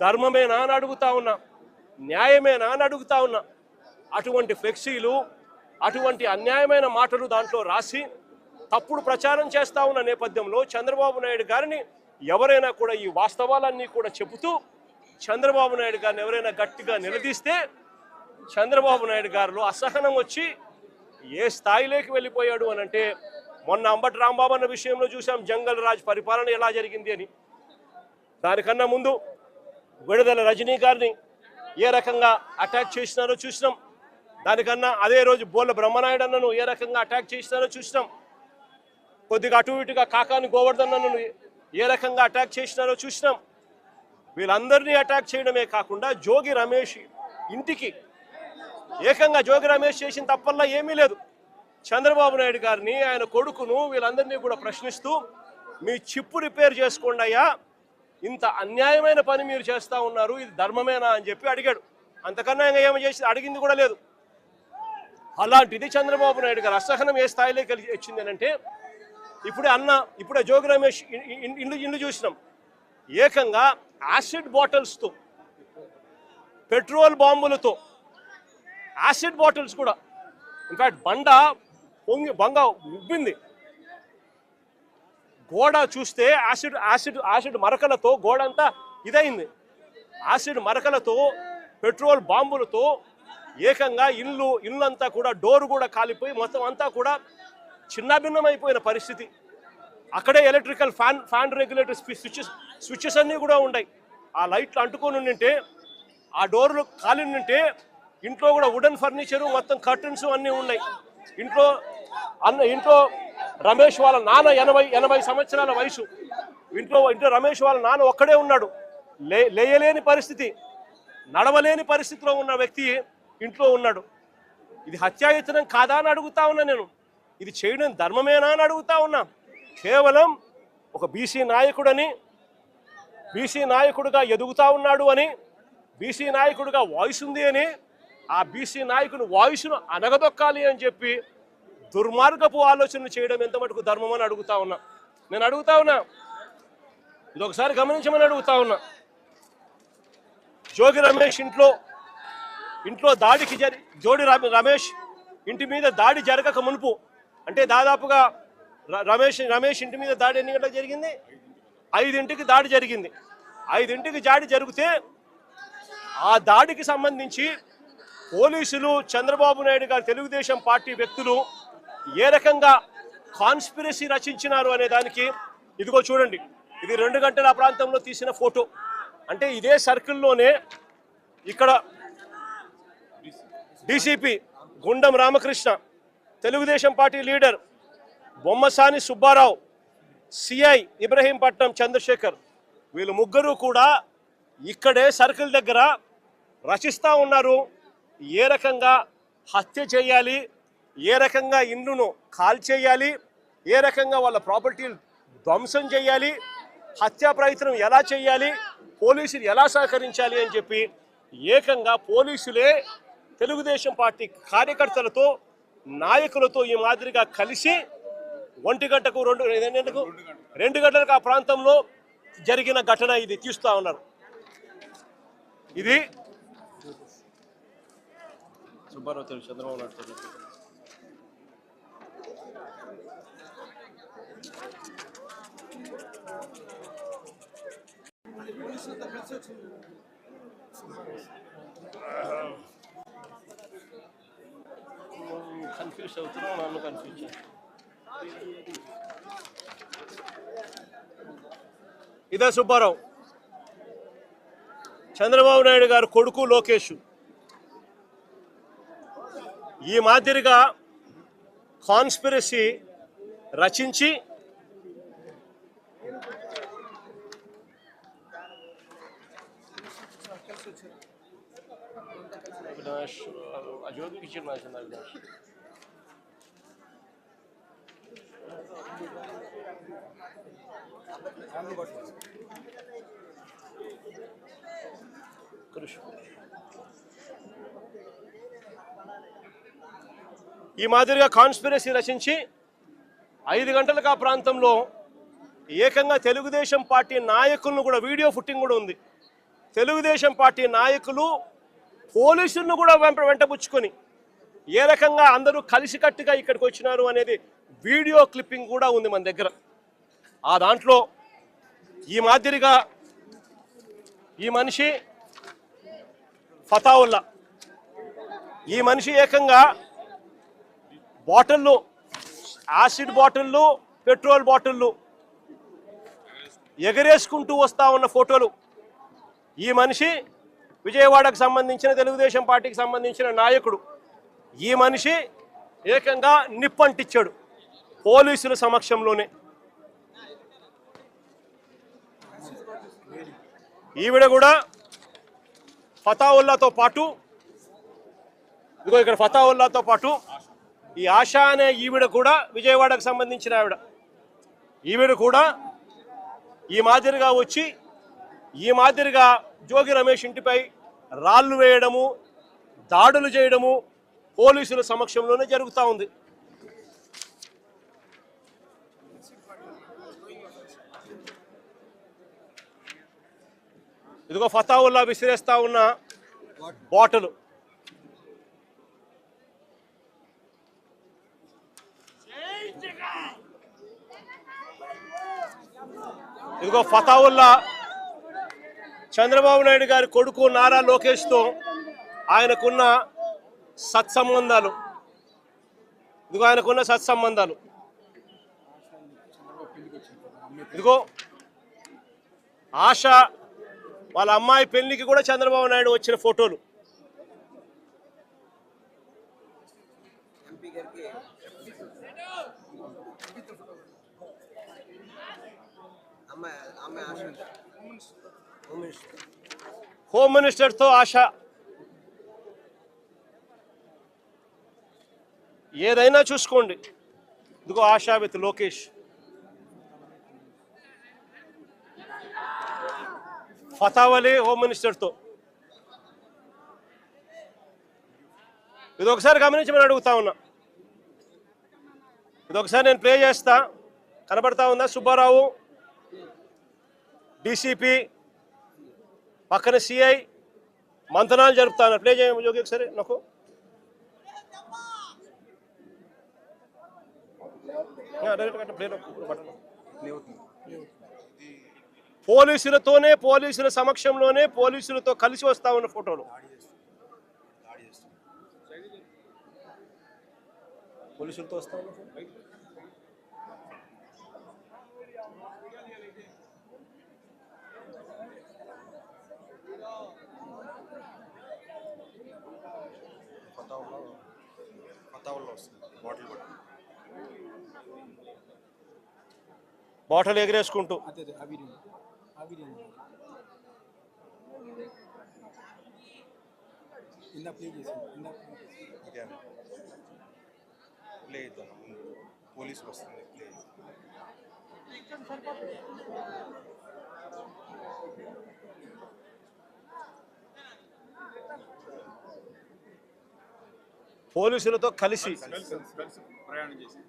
ధర్మమేనా అని అడుగుతా ఉన్నా, న్యాయమేనా అని అడుగుతా ఉన్నా. అటువంటి ఫ్లెక్సీలు, అటువంటి అన్యాయమైన మాటలు దాంట్లో రాసి తప్పుడు ప్రచారం చేస్తా ఉన్న నేపథ్యంలో చంద్రబాబు నాయుడు గారిని ఎవరైనా కూడా ఈ వాస్తవాలన్నీ కూడా చెబుతూ చంద్రబాబు నాయుడు గారిని ఎవరైనా గట్టిగా నిలదీస్తే చంద్రబాబు నాయుడు గారిలో అసహనం వచ్చి ఏ స్థాయిలోకి వెళ్ళిపోయాడు అని అంటే, మొన్న అంబటి రాంబాబు అన్న విషయంలో చూసాం జంగల్ రాజ్ పరిపాలన ఎలా జరిగింది అని. దానికన్నా ముందు విడుదల రజనీ గారిని ఏ రకంగా అటాక్ చేసినారో చూసినాం. దానికన్నా అదే రోజు బోళ్ళ బ్రహ్మనాయుడు అన్నను ఏ రకంగా అటాక్ చేసినారో చూసినాం. కొద్దిగా అటు ఇటుగా కాకాని గోవర్ధన్ అన్నను ఏ రకంగా అటాక్ చేసినారో చూసినాం. వీళ్ళందరినీ అటాక్ చేయడమే కాకుండా జోగి రమేష్ ఇంటికి ఏకంగా జోగి రమేష్ చేసిన తప్పల్లా ఏమీ లేదు. చంద్రబాబు నాయుడు గారిని, ఆయన కొడుకును, వీళ్ళందరినీ కూడా ప్రశ్నిస్తూ మీ చిప్పు రిపేర్ చేసుకోండి అయ్యా, ఇంత అన్యాయమైన పని మీరు చేస్తూ ఉన్నారు, ఇది ధర్మమేనా అని చెప్పి అడిగాడు. అంతకన్నా ఇంకా ఏమి చేసి అడిగింది కూడా లేదు. అలాంటిది చంద్రబాబు నాయుడు గారు అసహనం ఏ స్థాయిలోకి వచ్చింది అంటే, ఇప్పుడే జోగి రమేష్ ఇల్లు చూసినాం. ఏకంగా యాసిడ్ బాటిల్స్తో, పెట్రోల్ బాంబులతో, యాసిడ్ బాటిల్స్ కూడా, ఇన్ఫాక్ట్ బంగ ఉబ్బింది. గోడ చూస్తే యాసిడ్ మరకలతో గోడ అంతా ఇదైంది. యాసిడ్ మరకలతో, పెట్రోల్ బాంబులతో ఏకంగా ఇల్లంతా కూడా డోరు కూడా కాలిపోయి మొత్తం అంతా కూడా చిన్నాభిన్నమైపోయిన పరిస్థితి. అక్కడే ఎలక్ట్రికల్ ఫ్యాన్ రెగ్యులేటర్ స్విచ్చెస్ అన్నీ కూడా ఉన్నాయి. ఆ లైట్లు అంటుకొని ఉంటే, ఆ డోర్లు కాలి ఉంటే, ఇంట్లో కూడా వుడెన్ ఫర్నిచరు, మొత్తం కర్టన్స్ అన్నీ ఉన్నాయి. ఇంట్లో రమేష్ వాళ్ళ నాన్న 80 సంవత్సరాల వయసు. ఇంట్లో రమేష్ వాళ్ళ నాన్న ఒక్కడే ఉన్నాడు. లేయలేని పరిస్థితి, నడవలేని పరిస్థితిలో ఉన్న వ్యక్తి ఇంట్లో ఉన్నాడు. ఇది హత్యాయత్నం కాదా అని అడుగుతా ఉన్నా నేను. ఇది చేయడం ధర్మమేనా అని అడుగుతా ఉన్నా. కేవలం ఒక బీసీ నాయకుడని, బీసీ నాయకుడిగా ఎదుగుతా ఉన్నాడు అని, బీసీ నాయకుడిగా వాయిస్ ఉంది అని, ఆ బీసీ నాయకుని వాయిస్ను అనగదొక్కాలి అని చెప్పి దుర్మార్గపు ఆలోచనలు చేయడం ఎంత మటుకు ధర్మం అని అడుగుతా ఉన్నా. నేను అడుగుతా ఉన్నా, ఇది ఒకసారి గమనించమని అడుగుతా ఉన్నా. జోగి రమేష్ ఇంట్లో దాడికి రమేష్ ఇంటి మీద దాడి జరగక మునుపు, అంటే దాదాపుగా రమేష్ ఇంటి మీద దాడి ఎన్ని గంటలకు జరిగింది? 5ంటికి దాడి జరిగింది. 5ంటికి దాడి జరిగితే ఆ దాడికి సంబంధించి పోలీసులు, చంద్రబాబు నాయుడు గారు, తెలుగుదేశం పార్టీ వ్యక్తులు ఏ రకంగా కాన్స్పిరసీ రచించినారు అనే దానికి ఇదిగో చూడండి. ఇది 2 గంటల ప్రాంతంలో తీసిన ఫోటో. అంటే ఇదే సర్కిల్లోనే ఇక్కడ DCP Gundam Ramakrishna, Telugu Desam party leader Bommasani Subbarao, CI Ibrahimpatnam Chandrasekhar, వీళ్ళు ముగ్గురు కూడా ఇక్కడే సర్కిల్ దగ్గర రచిస్తూ ఉన్నారు. ఏ రకంగా హత్య చేయాలి, ఏ రకంగా ఇండ్లను కాల్చేయాలి, ఏ రకంగా వాళ్ళ ప్రాపర్టీలు ధ్వంసం చేయాలి, హత్యా ప్రయత్నం ఎలా చేయాలి, పోలీసులు ఎలా సహకరించాలి అని చెప్పి ఏకంగా పోలీసులే తెలుగుదేశం పార్టీ కార్యకర్తలతో, నాయకులతో ఈ మాదిరిగా కలిసి 1 గంటకు 2 గంటలకు ఆ ప్రాంతంలో జరిగిన ఘటన ఇది తీస్తూ ఉన్నారు. ఇది సుబ్బారావు చంద్రబాబు నాయుడు కన్ఫ్యూజ్ అవుతున్నావు, నన్ను కన్ఫ్యూజ్ చేస్తాను. ఇదే సుబ్బారావు, చంద్రబాబు నాయుడు గారు కొడుకు లోకేష్. ఈ మాదిరిగా కాన్స్పిరసీ రచించి అజోగికి ఇచ్చిన అవినాష్ ఈ మాదిరిగా కాన్స్పిరసీ రచించి 5 గంటలకు ఆ ప్రాంతంలో ఏకంగా తెలుగుదేశం పార్టీ నాయకులను కూడా, వీడియో ఫుటింగ్ కూడా ఉంది, తెలుగుదేశం పార్టీ నాయకులు పోలీసులను కూడా వెంటబుచ్చుకొని ఏ రకంగా అందరూ కలిసికట్టుగా ఇక్కడికి వచ్చినారు అనేది వీడియో క్లిప్పింగ్ కూడా ఉంది మన దగ్గర. ఆ దాంట్లో ఈ మాదిరిగా ఈ మనిషి ఫతావుల్లా, ఈ మనిషి ఏకంగా బాటిళ్ళు, యాసిడ్ బాటిళ్ళు, పెట్రోల్ బాటిళ్ళు ఎగరేసుకుంటూ వస్తూ ఉన్న ఫోటోలు. ఈ మనిషి విజయవాడకు సంబంధించిన తెలుగుదేశం పార్టీకి సంబంధించిన నాయకుడు. ఈ మనిషి ఏకంగా నిప్పంటిచ్చాడు పోలీసుల సమక్షంలోనే. ఈవిడ కూడా ఫతావుల్లాతో పాటు, ఇదిగో ఇక్కడ ఫతావుల్లాతో పాటు ఈ ఆశా అనే ఈవిడ కూడా విజయవాడకు సంబంధించిన ఆవిడ. ఈవిడ కూడా ఈ మాదిరిగా వచ్చి ఈ మాదిరిగా జోగి రమేష్ ఇంటిపై రాళ్లు వేయడము, దాడులు చేయడము పోలీసుల సమక్షంలోనే జరుగుతూ ఉంది. ఇదిగో ఫతావుల్లా విసిరేస్తా ఉన్న బాటలు. ఇదిగో ఫతావుల్లా చంద్రబాబు నాయుడు గారి కొడుకు నారా లోకేష్తో ఆయనకున్న సత్సంబంధాలు. ఇదిగో ఆయనకున్న సత్సంబంధాలు. ఇదిగో ఆశ వాళ్ళ అమ్మాయి పెళ్లికి కూడా చంద్రబాబు నాయుడు వచ్చిన ఫోటోలు. హోమ్ మినిస్టర్తో ఆశ. ఏదైనా చూసుకోండి. ఇదిగో ఆశా విత్ లోకేష్. ఫతావలి హోమ్ మినిస్టర్తో. ఇది ఒకసారి గమనించమని అడుగుతా ఉన్నా. ఇది ఒకసారి నేను ప్లే చేస్తా. కనబడతా ఉందా? సుబ్బారావు డీసీపీ పక్కన సిఐ మంతనాలు జరుపుతాను. ప్లే చేయము జోగి ఒకసారి నాకు. పోలీసులతోనే, పోలీసుల సమక్షంలోనే పోలీసులతో కలిసి వస్తా ఉన్న ఫోటోలు. పోలీసులతో వస్తా ఉన్న బాటిల్ ఎగరేసుకుంటూ. పోలీసు వస్తుంది. పోలీసులతో కలిసి ప్రయాణం చేసి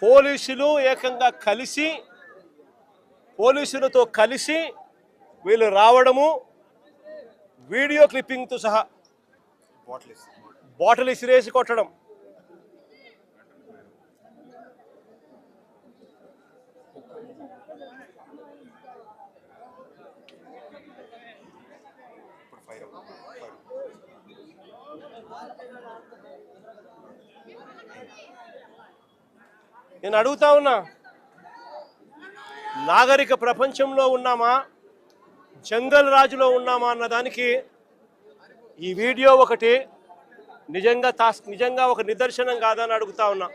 పోలీసులు ఏకంగా కలిసి, పోలీసులతో కలిసి వీళ్ళు రావడము, వీడియో క్లిప్పింగ్తో సహా బాటిల్ ఇసిరేసి కొట్టడం. నేను అడుగుతా ఉన్నా, నాగరిక ప్రపంచంలో ఉన్నామా, జంగల్ రాజులో ఉన్నామా అన్నదానికి ఈ వీడియో ఒకటి నిజంగా ఒక నిదర్శనం కాదని అడుగుతా ఉన్నా.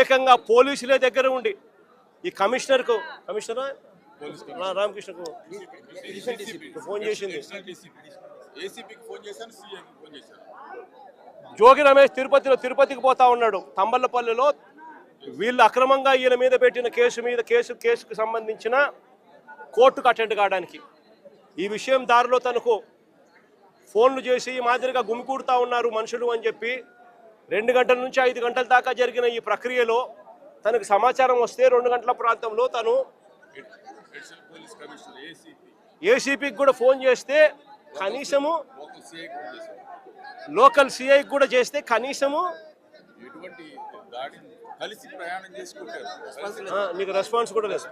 ఏకంగా పోలీసులే దగ్గర ఉండి ఈ కమిషనర్కు, కమిషనర్ రామకృష్ణకు ఫోన్ చేసింది. జోగి రమేష్ తిరుపతికి పోతా ఉన్నాడు. తంబళ్ళపల్లిలో వీళ్ళు అక్రమంగా ఈయన మీద పెట్టిన కేసుకు సంబంధించిన కోర్టుకు అటెండ్ కావడానికి. ఈ విషయం దారిలో తనకు ఫోన్లు చేసి ఈ మాదిరిగా గుమికూడుతూ ఉన్నారు మనుషులు అని చెప్పి 2 గంటల నుంచి 5 గంటల దాకా జరిగిన ఈ ప్రక్రియలో తనకు సమాచారం వస్తే 2 గంటల ప్రాంతంలో తను అడిషనల్ పోలీస్ కమిషనర్ ఏసీపీకి కూడా ఫోన్ చేస్తే కనీసము లోకల్ సిఐ కూడా చేశారు. లోకల్ సిఐకి కూడా చేస్తే కనీసము ఎటువంటి దాడిని కలిసి ప్రయాణం చేసుకుంటారు. నీకు రెస్పాన్స్ కూడా లేదు,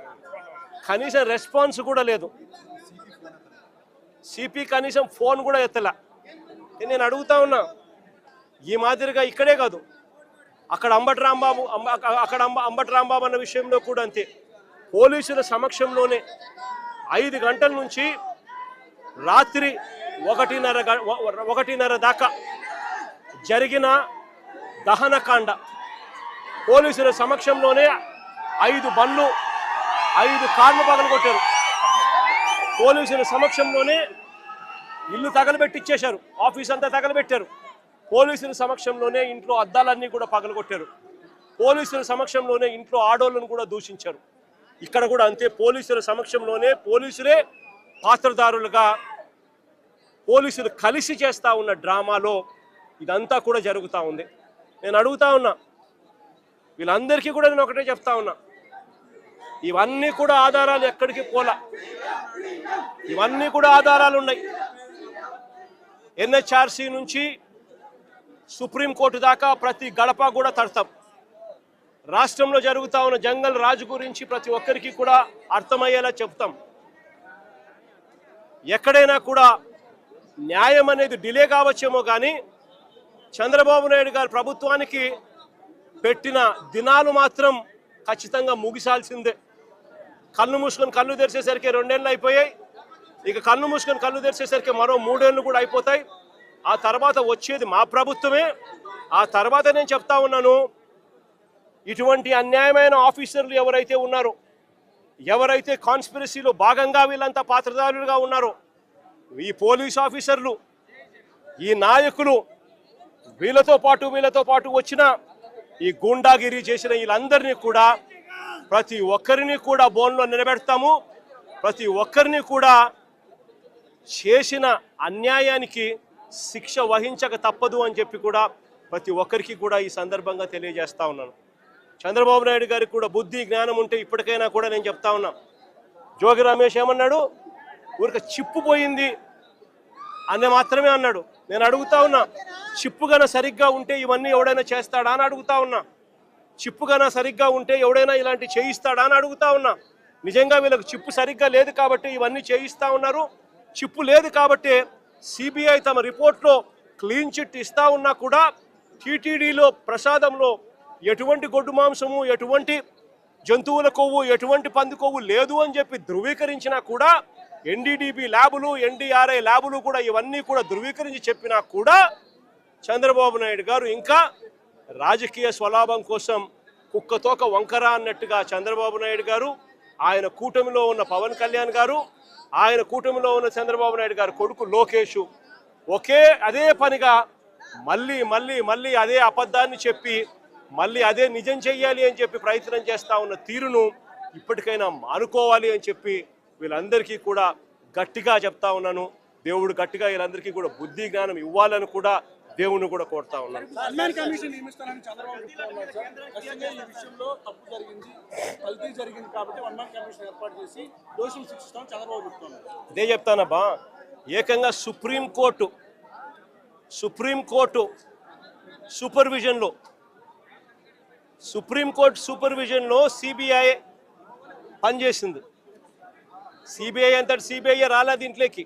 కనీసం రెస్పాన్స్ కూడా లేదు. సిపి కనీసం ఫోన్ కూడా ఎత్తలా. నేను అడుగుతా ఉన్నా, ఈ మాదిరిగా ఇక్కడే కాదు, అక్కడ అంబటి రాంబాబు అన్న విషయంలో కూడా అంతే. పోలీసుల సమక్షంలోనే 5 గంటల నుంచి రాత్రి 1:30 దాకా జరిగిన దహనకాండ, పోలీసుల సమక్షంలోనే 5 బండ్లు 5 కార్లు పగలగొట్టారు. పోలీసుల సమక్షంలోనే ఇల్లు తగలబెట్టిచ్చేశారు, ఆఫీస్ అంతా తగలబెట్టారు. పోలీసుల సమక్షంలోనే ఇంట్లో అద్దాలన్నీ కూడా పగలగొట్టారు. పోలీసుల సమక్షంలోనే ఇంట్లో ఆడోళ్ళను కూడా దూషించారు. ఇక్కడ కూడా అంతే, పోలీసుల సమక్షంలోనే పోలీసులే పాత్రదారులుగా పోలీసులు కలిసి చేస్తూ ఉన్న డ్రామాలో ఇదంతా కూడా జరుగుతూ ఉంది. నేను అడుగుతా ఉన్నా, వీళ్ళందరికీ కూడా నేను ఒకటే చెప్తా ఉన్నా, ఇవన్నీ కూడా ఆధారాలు ఎక్కడికి పోలా, ఇవన్నీ కూడా ఆధారాలు ఉన్నాయి. ఎన్హెచ్ఆర్సీ నుంచి సుప్రీంకోర్టు దాకా ప్రతి గడప కూడా తడతాం. రాష్ట్రంలో జరుగుతూ ఉన్న జంగల్ రాజు గురించి ప్రతి ఒక్కరికి కూడా అర్థమయ్యేలా చెప్తాం. ఎక్కడైనా కూడా న్యాయం అనేది డిలే కావచ్చేమో కానీ చంద్రబాబు నాయుడు గారి ప్రభుత్వానికి పెట్టిన దినాలు మాత్రం ఖచ్చితంగా ముగిసాల్సిందే. కళ్ళు మూసుకొని కళ్ళు తెరిచేసరికి 2 ఏళ్ళు అయిపోయాయి. ఇక కళ్ళు మూసుకొని కళ్ళు తెరిచేసరికి మరో 3 ఏళ్ళు కూడా అయిపోతాయి. ఆ తర్వాత వచ్చేది మా ప్రభుత్వమే. ఆ తర్వాత నేను చెప్తా ఉన్నాను, ఇటువంటి అన్యాయమైన ఆఫీసర్లు ఎవరైతే ఉన్నారో, ఎవరైతే కాన్స్పిరసీలో భాగంగా వీళ్ళంతా పాత్రదారులుగా ఉన్నారో, ఈ పోలీస్ ఆఫీసర్లు, ఈ నాయకులు, వీళ్ళతో పాటు వచ్చిన ఈ గూండాగిరి చేసిన వీళ్ళందరినీ కూడా ప్రతి ఒక్కరిని కూడా బోన్లో నిలబెడతాము. ప్రతి ఒక్కరిని కూడా చేసిన అన్యాయానికి శిక్ష వహించక తప్పదు అని చెప్పి కూడా ప్రతి ఒక్కరికి కూడా ఈ సందర్భంగా తెలియజేస్తా ఉన్నాను. చంద్రబాబు నాయుడు గారికి కూడా బుద్ధి జ్ఞానం ఉంటే ఇప్పటికైనా కూడా నేను చెప్తా ఉన్నా, జోగి రమేష్ ఏమన్నాడు, ఊరిక చిప్పు పోయింది అని మాత్రమే అన్నాడు. నేను అడుగుతా ఉన్నా, చిప్పు గన సరిగ్గా ఉంటే ఇవన్నీ ఎవడైనా చేస్తాడా అని అడుగుతా ఉన్నా. చిప్పు గన సరిగ్గా ఉంటే ఎవడైనా ఇలాంటి చేయిస్తాడా అని అడుగుతా ఉన్నా. నిజంగా వీళ్ళకి చిప్పు సరిగ్గా లేదు కాబట్టి ఇవన్నీ చేయిస్తూ ఉన్నారు. చిప్పు లేదు కాబట్టి సిబిఐ తమ రిపోర్ట్లో క్లీన్ చిట్ ఇస్తా ఉన్నా కూడా టీటీడీలో ప్రసాదంలో ఎటువంటి గొడ్డు మాంసము, ఎటువంటి జంతువుల కొవ్వు, ఎటువంటి పంది కొవ్వు లేదు అని చెప్పి ధృవీకరించినా కూడా, ఎన్డీడీబీ ల్యాబులు, ఎన్డీఆర్ఐ ల్యాబులు కూడా ఇవన్నీ కూడా ధృవీకరించి చెప్పినా కూడా చంద్రబాబు నాయుడు గారు ఇంకా రాజకీయ స్వలాభం కోసం కుక్కతోక వంకర అన్నట్టుగా చంద్రబాబు నాయుడు గారు, ఆయన కూటమిలో ఉన్న పవన్ కళ్యాణ్ గారు, ఆయన కూటమిలో ఉన్న చంద్రబాబు నాయుడు గారు కొడుకు లోకేష్ అదే పనిగా మళ్ళీ అదే అబద్ధాన్ని చెప్పి మళ్ళీ అదే నిజం చెయ్యాలి అని చెప్పి ప్రయత్నం చేస్తూ ఉన్న తీరును ఇప్పటికైనా మానుకోవాలి అని చెప్పి వీళ్ళందరికీ కూడా గట్టిగా చెప్తా ఉన్నాను. దేవుడు గట్టిగా వీళ్ళందరికీ కూడా బుద్ధి జ్ఞానం ఇవ్వాలని కూడా దేవుని కూడా కోరుతా ఉన్నాను. ఇదే చెప్తానబ్బా, ఏకంగా సుప్రీంకోర్టు సూపర్విజన్లో సిబిఐ పనిచేసింది. సిబిఐ అంతటి సిబిఐ రాలే దీంట్లోకి.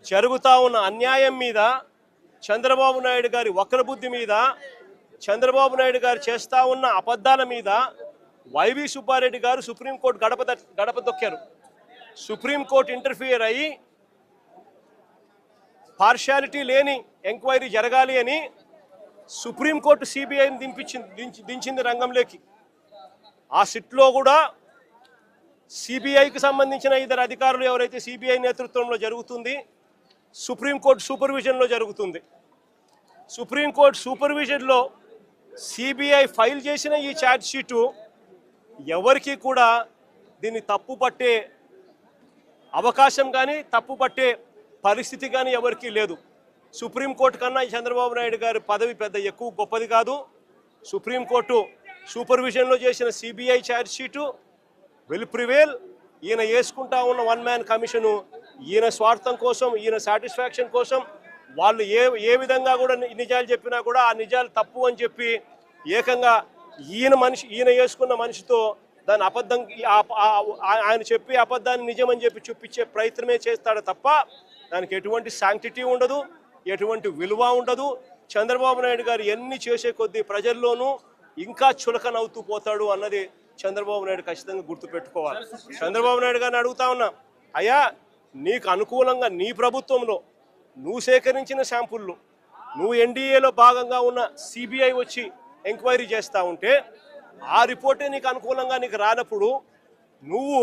జరుగుతూ ఉన్న అన్యాయం మీద, చంద్రబాబు నాయుడు గారి వక్రబుద్ధి మీద, చంద్రబాబు నాయుడు గారు చేస్తూ ఉన్న అబద్ధాల మీద వైవి సుబ్బారెడ్డి గారు సుప్రీంకోర్టు గడప దొక్కారు. సుప్రీంకోర్టు ఇంటర్ఫియర్ అయ్యి పార్షాలిటీ లేని ఎంక్వైరీ జరగాలి అని సుప్రీంకోర్టు సిబిఐని దించింది రంగంలోకి. ఆ సిట్లో కూడా సిబిఐకి సంబంధించిన 2 అధికారులు ఎవరైతే సిబిఐ నేతృత్వంలో జరుగుతుంది, సుప్రీంకోర్టు సూపర్విజన్లో జరుగుతుంది. సుప్రీంకోర్టు సూపర్విజన్లో సిబిఐ ఫైల్ చేసిన ఈ ఛార్జ్ షీటు ఎవరికి కూడా దీన్ని తప్పు పట్టే అవకాశం కానీ, తప్పు పట్టే పరిస్థితి కానీ ఎవరికీ లేదు. సుప్రీంకోర్టు కన్నా ఈ చంద్రబాబు నాయుడు గారి పదవి పెద్ద ఎక్కువ గొప్పది కాదు. సుప్రీంకోర్టు సూపర్విజన్లో చేసిన CBI charge sheet will prevail. ఈయన వేసుకుంటా ఉన్న వన్ మ్యాన్ కమిషను ఈయన స్వార్థం కోసం, ఈయన సాటిస్ఫాక్షన్ కోసం వాళ్ళు ఏ విధంగా కూడా నిజాలు చెప్పినా కూడా ఆ నిజాలు తప్పు అని చెప్పి ఏకంగా ఈయన వేసుకున్న మనిషితో దాని అబద్ధం ఆయన చెప్పి అబద్ధాన్ని నిజమని చెప్పి చూపించే ప్రయత్నమే చేస్తాడు తప్ప దానికి ఎటువంటి శాంక్టిటీ ఉండదు, ఎటువంటి విలువ ఉండదు. చంద్రబాబు నాయుడు గారు ఎన్ని చేసే కొద్దీ ప్రజల్లోనూ ఇంకా చులకనవుతూ పోతాడు అన్నది చంద్రబాబు నాయుడు ఖచ్చితంగా గుర్తుపెట్టుకోవాలి. చంద్రబాబు నాయుడు గారిని అడుగుతా ఉన్నా, అయ్యా నీకు అనుకూలంగా నీ ప్రభుత్వంలో నువ్వు సేకరించిన శాంపుళ్ళు, నువ్వు ఎన్డీఏలో భాగంగా ఉన్న సిబిఐ వచ్చి ఎంక్వైరీ చేస్తూ ఉంటే ఆ రిపోర్టే నీకు అనుకూలంగా నీకు రానప్పుడు నువ్వు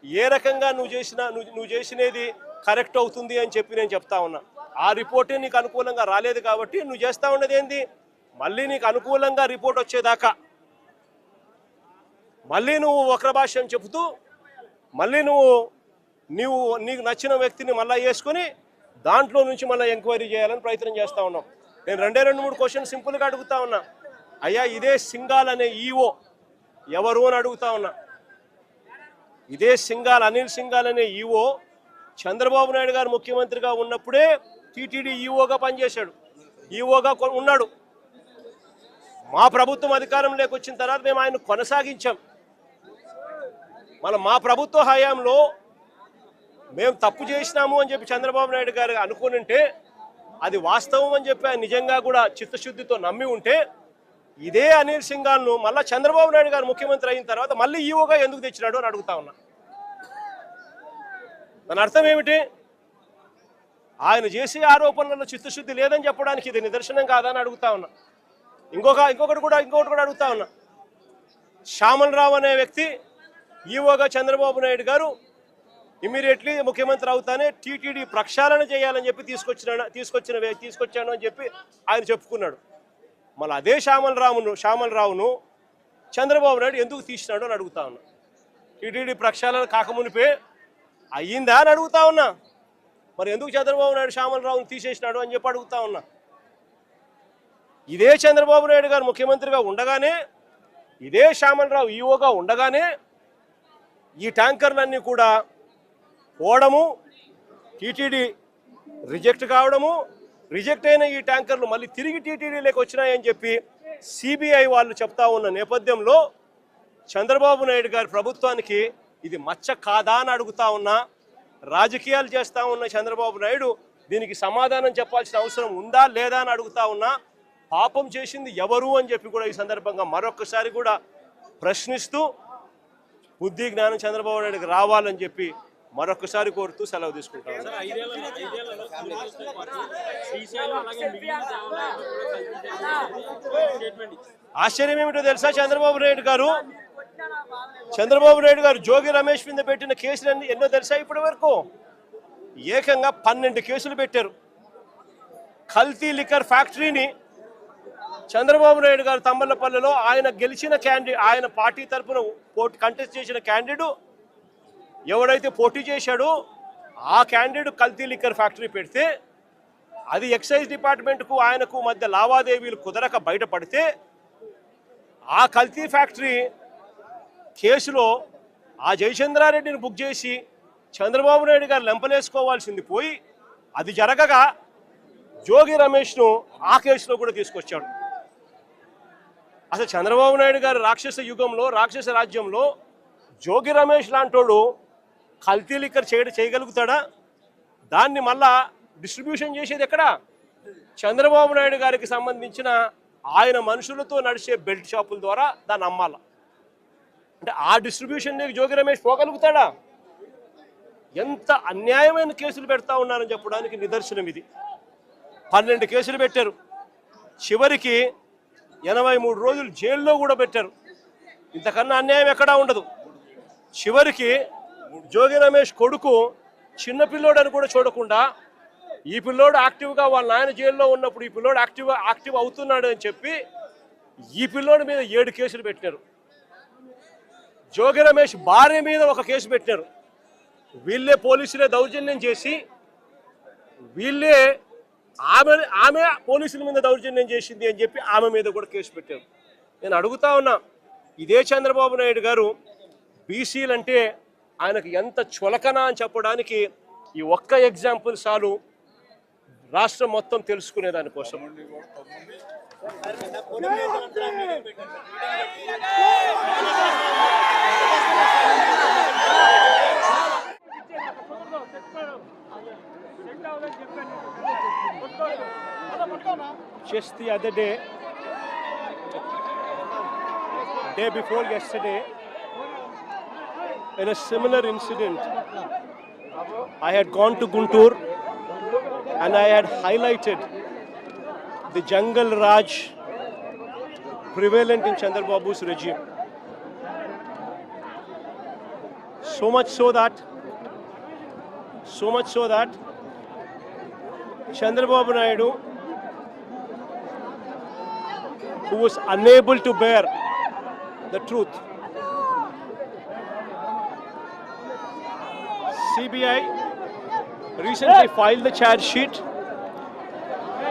ఏ రకంగా నువ్వు చేసినది కరెక్ట్ అవుతుంది అని చెప్పి నేను చెప్తా ఉన్నా. ఆ రిపోర్టే నీకు అనుకూలంగా రాలేదు కాబట్టి నువ్వు చేస్తూ ఉన్నది ఏంది, మళ్ళీ నీకు అనుకూలంగా రిపోర్ట్ వచ్చేదాకా మళ్ళీ నువ్వు వక్ర భాష్యం చెబుతూ మళ్ళీ నీకు నచ్చిన వ్యక్తిని మళ్ళీ వేసుకొని దాంట్లో నుంచి మళ్ళీ ఎంక్వైరీ చేయాలని ప్రయత్నం చేస్తూ ఉన్నాం. నేను 2-3 క్వశ్చన్ సింపుల్గా అడుగుతా ఉన్నా. అయ్యా ఇదే సింగాల్ అనే ఈఓ ఎవరు అని అడుగుతా ఉన్నా. ఇదే అనిల్ సింగాల్ అనే ఈఓ చంద్రబాబు నాయుడు గారు ముఖ్యమంత్రిగా ఉన్నప్పుడే టీటీడీ ఈఓగా పనిచేశాడు, ఈఓగా ఉన్నాడు. మా ప్రభుత్వం అధికారంలోకి వచ్చిన తర్వాత మేము ఆయన కొనసాగించాం. మా ప్రభుత్వ హయాంలో మేము తప్పు చేసినాము అని చెప్పి చంద్రబాబు నాయుడు గారు అనుకునింటే అది వాస్తవం అని చెప్పి ఆయన నిజంగా కూడా చిత్తశుద్ధితో నమ్మి ఉంటే ఇదే అనిల్ సింగాల్ను మళ్ళీ చంద్రబాబు నాయుడు గారు ముఖ్యమంత్రి అయిన తర్వాత మళ్ళీ ఈఓగా ఎందుకు తెచ్చినాడు అని అడుగుతా ఉన్నా. దాని అర్థం ఏమిటి? ఆయన చేసే ఆరోపణలలో చిత్తశుద్ధి లేదని చెప్పడానికి ఇది నిదర్శనం కాదని అడుగుతా ఉన్నా. ఇంకొకటి కూడా అడుగుతా ఉన్నా. శ్యామల్ రావు అనే వ్యక్తి ఈఓగా చంద్రబాబు నాయుడు గారు ఇమీడియట్లీ ముఖ్యమంత్రి అవుతానే టీటీడీ ప్రక్షాళన చేయాలని చెప్పి తీసుకొచ్చాను అని చెప్పి ఆయన చెప్పుకున్నాడు. మళ్ళీ అదే శ్యామల్ రావును చంద్రబాబు నాయుడు ఎందుకు తీసినాడు అని అడుగుతా ఉన్నా. టీటీడీ ప్రక్షాళన కాకమునిపే అయ్యిందా అని అడుగుతా ఉన్నా. మరి ఎందుకు చంద్రబాబు నాయుడు శ్యామల్ రావును తీసేసినాడు అని చెప్పి అడుగుతా ఉన్నా. ఇదే చంద్రబాబు నాయుడు గారు ముఖ్యమంత్రిగా ఉండగానే, ఇదే శ్యామల్ రావు ఈఓగా ఉండగానే ఈ ట్యాంకర్లన్నీ కూడా పోవడము, టీటీడీ రిజెక్ట్ కావడము, రిజెక్ట్ అయిన ఈ ట్యాంకర్లు మళ్ళీ తిరిగి టీటీడీలోకి వచ్చినాయని చెప్పి సిబిఐ వాళ్ళు చెప్తా ఉన్న నేపథ్యంలో చంద్రబాబు నాయుడు గారి ప్రభుత్వానికి ఇది మచ్చ కాదా అని అడుగుతా ఉన్నా. రాజకీయాలు చేస్తూ ఉన్న చంద్రబాబు నాయుడు దీనికి సమాధానం చెప్పాల్సిన అవసరం ఉందా లేదా అని అడుగుతా ఉన్నా. పాపం చేసింది ఎవరు అని చెప్పి కూడా ఈ సందర్భంగా మరొకసారి కూడా ప్రశ్నిస్తూ బుద్ధి జ్ఞానం చంద్రబాబు నాయుడుకి రావాలని చెప్పి మరొకసారి కోరుతూ సెలవు తీసుకుంటాను. ఆశ్చర్యం ఏమిటో తెలుసా? చంద్రబాబు నాయుడు గారు జోగి రమేష్ మీద పెట్టిన కేసులు ఎన్నో తెలుసా? ఇప్పటి వరకు ఏకంగా 12 కేసులు పెట్టారు. కల్తీ లిక్కర్ ఫ్యాక్టరీని చంద్రబాబు నాయుడు గారు తమ్మలపల్లిలో ఆయన గెలిచిన ఆయన పార్టీ తరఫున కంటెస్ట్ చేసిన క్యాండిడేట్ ఎవడైతే పోటీ చేశాడో ఆ క్యాండిడేట్ కల్తీ లిక్కర్ ఫ్యాక్టరీ పెడితే అది ఎక్సైజ్ డిపార్ట్మెంట్కు ఆయనకు మధ్య లావాదేవీలు కుదరక బయటపడితే ఆ కల్తీ ఫ్యాక్టరీ కేసులో ఆ జయచంద్రారెడ్డిని బుక్ చేసి చంద్రబాబు నాయుడు గారు లెంపలేసుకోవాల్సింది పోయి అది జరగగా జోగి రమేష్ను ఆ కేసులో కూడా తీసుకొచ్చాడు. అసలు చంద్రబాబు నాయుడు గారు రాక్షస యుగంలో, రాక్షస రాజ్యంలో జోగి రమేష్ లాంటోడు కల్తీ లిక్కర్ చేయగలుగుతాడా? దాన్ని మళ్ళా డిస్ట్రిబ్యూషన్ చేసేది ఎక్కడ? చంద్రబాబు నాయుడు గారికి సంబంధించిన ఆయన మనుషులతో నడిచే బెల్ట్ షాపుల ద్వారా దాన్ని అమ్మాల. అంటే ఆ డిస్ట్రిబ్యూషన్ జోగి రమేష్ పోగలుగుతాడా? ఎంత అన్యాయమైన కేసులు పెడతా ఉన్నారని చెప్పడానికి నిదర్శనం ఇది. 12 కేసులు పెట్టారు, చివరికి 83 రోజులు జైల్లో కూడా పెట్టారు. ఇంతకన్నా అన్యాయం ఎక్కడా ఉండదు. చివరికి జోగి రమేష్ కొడుకు చిన్న పిల్లోడని కూడా చూడకుండా ఈ పిల్లోడు యాక్టివ్గా వాళ్ళ నాయన జైల్లో ఉన్నప్పుడు ఈ పిల్లోడు యాక్టివ్ అవుతున్నాడు అని చెప్పి ఈ పిల్లోడి మీద 7 కేసులు పెట్టినారు. జోగి రమేష్ భార్య మీద 1 కేసు పెట్టినారు. వీళ్ళే పోలీసులే దౌర్జన్యం చేసి వీళ్ళే ఆమె పోలీసుల మీద దౌర్జన్యం చేసింది అని చెప్పి ఆమె మీద కూడా కేసు పెట్టారు. నేను అడుగుతా ఉన్నా, ఇదే చంద్రబాబు నాయుడు గారు బీసీలు అంటే ఆయనకు ఎంత చులకన అని చెప్పడానికి ఈ ఒక్క ఎగ్జాంపుల్ చాలు రాష్ట్రం మొత్తం తెలుసుకునే దానికోసం. Just the other day before yesterday, in a similar incident, I had gone to Guntur and I had highlighted the Jungle Raj prevalent in Chandrababu's regime. So much so that Chandrababu Naidu, who was unable to bear the truth, CBI recently filed the charge sheet,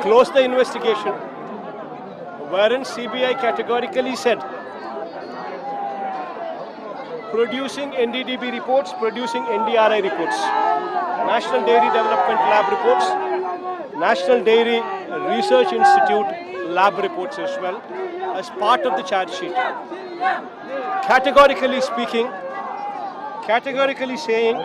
closed the investigation, wherein CBI categorically said producing NDDB reports, producing NDRI reports, National Dairy Development Lab reports, National Dairy Research Institute lab reports as well as part of the charge sheet. Categorically saying